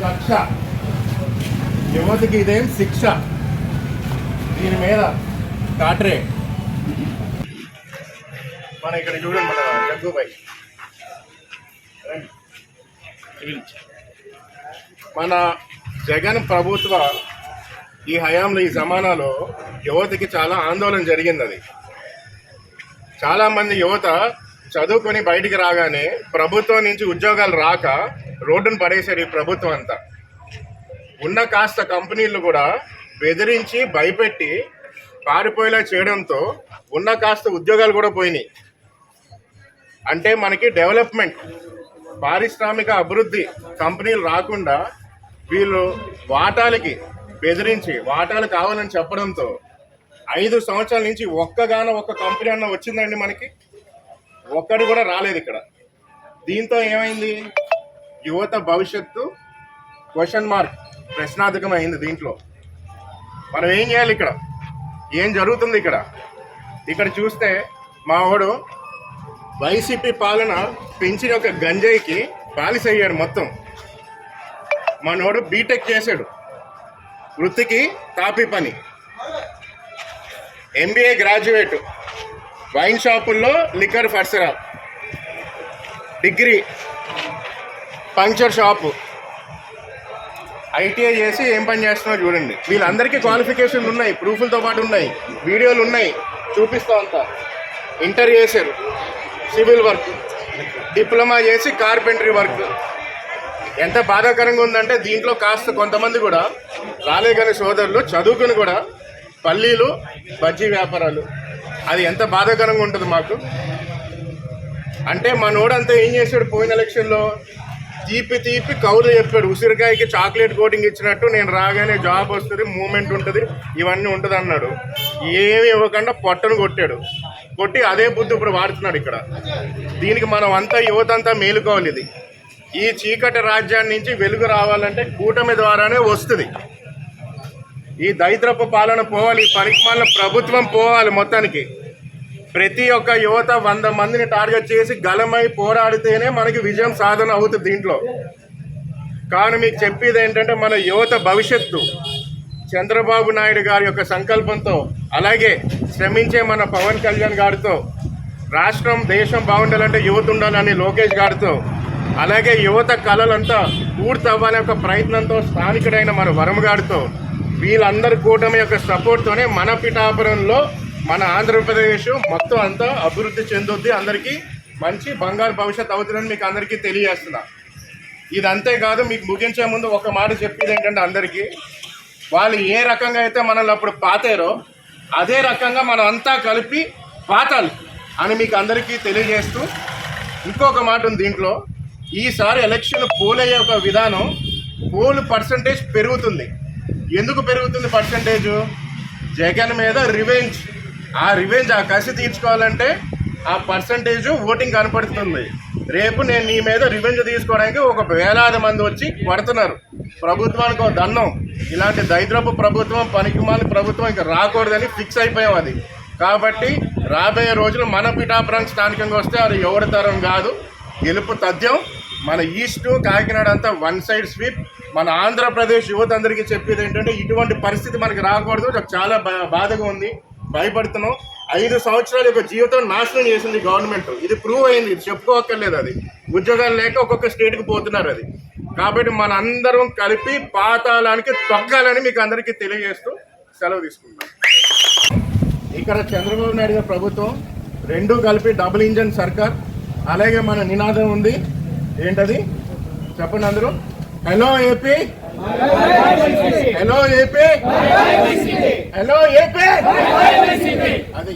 కక్ష, యువతకి ఇదేం శిక్ష. దీని మీద కాట్రే మన ఇక్కడ చూడండి, మన జగ్గుబాయ్ మన జగన్ ప్రభుత్వ ఈ హయాంలో, ఈ జమానాలో యువతకి చాలా ఆందోళన జరిగింది. అది చాలామంది యువత చదువుకొని బయటికి రాగానే ప్రభుత్వం నుంచి ఉద్యోగాలు రాక రోడ్డును పడేశారు ఈ ప్రభుత్వం అంతా. ఉన్న కాస్త కంపెనీలు కూడా బెదిరించి భయపెట్టి పారిపోయేలా చేయడంతో ఉన్న కాస్త ఉద్యోగాలు కూడా పోయినాయి. అంటే మనకి డెవలప్మెంట్, పారిశ్రామిక అభివృద్ధి కంపెనీలు రాకుండా వీళ్ళు వాటాలకి బెదిరించి వాటాలు కావాలని చెప్పడంతో 5 సంవత్సరాల నుంచి ఒక్క కంపెనీ అన్న వచ్చిందండి మనకి? ఒక్కడు కూడా రాలేదు ఇక్కడ. దీంతో ఏమైంది? యువత భవిష్యత్తు క్వశ్చన్ మార్క్, ప్రశ్నార్థకం అయింది. దీంట్లో మనం ఏం చేయాలి? ఇక్కడ ఏం జరుగుతుంది? ఇక్కడ చూస్తే మావాడు వైసీపీ పాలన పెంచిన ఒక గంజాయికి బానిస అయ్యాడు మొత్తం. మనోడు బీటెక్ చేశాడు, వృత్తికి తాపీ పని. ఎంబీఏ గ్రాడ్యుయేట్, వైన్ షాపుల్లో లిక్కర్ ఫర్సరా. Degree puncture shop. ఐటీఐ చేసి ఏం పని చేస్తున్నారో చూడండి. వీళ్ళందరికీ క్వాలిఫికేషన్లు ఉన్నాయి, ప్రూఫ్లతో పాటు ఉన్నాయి, వీడియోలు ఉన్నాయి, చూపిస్తూ అంతా. ఇంటర్ చేశారు, సివిల్ వర్క్. డిప్లొమా చేసి కార్పెంటరీ వర్క్. ఎంత బాధాకరంగా ఉందంటే దీంట్లో కాస్త కొంతమంది కూడా రాలేగని సోదరులు చదువుకుని కూడా పల్లీలు, బజ్జీ వ్యాపారాలు. అది ఎంత బాధాకరంగా ఉంటుంది మాకు. అంటే మనోడంతా ఏం చేశాడు? పోయిన ఎలక్షన్లో తీపి కౌలు చెప్పాడు. ఉసిరికాయకి చాక్లెట్ కోటింగ్ ఇచ్చినట్టు నేను రాగానే జాబ్ వస్తుంది, మూమెంట్ ఉంటుంది, ఇవన్నీ ఉంటుంది అన్నాడు. ఏమి ఇవ్వకుండా పొట్టను కొట్టి అదే బుద్ధి ఇప్పుడు వాడుతున్నాడు ఇక్కడ. దీనికి మనం అంతా యువత అంతా మేలుకోవాలి. ఇది ఈ చీకటి రాజ్యాన్ని నుంచి వెలుగు రావాలంటే కూటమి ద్వారానే వస్తుంది. ఈ దరిద్రపు పాలన పోవాలి, ఈ పనికిమాలిన ప్రభుత్వం పోవాలి. మొత్తానికి ప్రతి ఒక్క యువత 100 మందిని టార్గెట్ చేసి గలమై పోరాడితేనే మనకి విజయం సాధన అవుతుంది దీంట్లో. కానీ మీకు చెప్పేది ఏంటంటే మన యువత భవిష్యత్తు చంద్రబాబు నాయుడు గారి యొక్క సంకల్పంతో, అలాగే శ్రమించే మన పవన్ కళ్యాణ్ గారితో, రాష్ట్రం దేశం బాగుండాలంటే యువత ఉండాలని లోకేష్ గారితో, అలాగే యువత కళలంతా పూర్తవ్వాలనే ఒక ప్రయత్నంతో స్థానికుడైన మన వరమ గారితో, వీళ్ళందరి కూటమి యొక్క సపోర్ట్తోనే మన పిఠాపురంలో మన ఆంధ్రప్రదేశ్ మొత్తం అంతా అభివృద్ధి చెందుద్ది. అందరికీ మంచి బంగారు భవిష్యత్తు అవుతుందని మీకు అందరికీ తెలియజేస్తున్నా. ఇది అంతేకాదు, మీకు ముగించే ముందు ఒక మాట చెప్పేది ఏంటంటే అందరికీ, వాళ్ళు ఏ రకంగా అయితే మనల్ని అప్పుడు పాతారో అదే రకంగా మనం అంతా కలిపి పాతాలి అని మీకు అందరికీ తెలియజేస్తూ, ఇంకొక మాట ఉంది దీంట్లో. ఈసారి ఎలక్షన్ పోల్ అయ్యే ఒక విధానం, పోల్ పర్సంటేజ్ పెరుగుతుంది. ఎందుకు పెరుగుతుంది పర్సంటేజు? జగన్ మీద రివెంజ్. ఆ కసి తీర్చుకోవాలంటే ఆ పర్సంటేజ్ ఓటింగ్ కనపడుతుంది. రేపు నేను నీ మీద రివెంజ్ తీసుకోవడానికి ఒక వేలాది మంది వచ్చి కొడుతున్నారు. ప్రభుత్వానికి ఒక దండం. ఇలాంటి దరిద్రపు ప్రభుత్వం, పనికిమాలిన ప్రభుత్వం ఇంకా రాకూడదని ఫిక్స్ అయిపోయాం. అది కాబట్టి రాబోయే రోజులు మన పిఠాపురం స్థానికంగా వస్తే అది ఎవరి తరం కాదు, గెలుపు తథ్యం. మన ఈస్ట్ కాకినాడ అంతా 1 సైడ్ స్వీప్. మన ఆంధ్రప్రదేశ్ యువత అందరికీ చెప్పేది ఏంటంటే ఇటువంటి పరిస్థితి మనకి రాకూడదు. చాలా బాధగా ఉంది, భయపడుతున్నాం. 5 సంవత్సరాల యొక్క జీవితం నాశనం చేసింది గవర్నమెంట్. ఇది ప్రూవ్ అయింది, ఇది చెప్పుకోక్కర్లేదు. అది ఉద్యోగాలు లేక ఒక్కొక్క స్టేట్కి పోతున్నారు. అది కాబట్టి మన అందరం కలిపి పాతాళానికి తొక్కాలని మీకు అందరికీ తెలియజేస్తూ సెలవు తీసుకుంటాం. ఇక్కడ చంద్రబాబు నాయుడు గారి ప్రభుత్వం, రెండూ కలిపి డబుల్ ఇంజన్ సర్కార్. అలాగే మన నినాదం ఉంది, ఏంటది చెప్పండి అందరూ? Hello AP, hello AP, hello AP. అది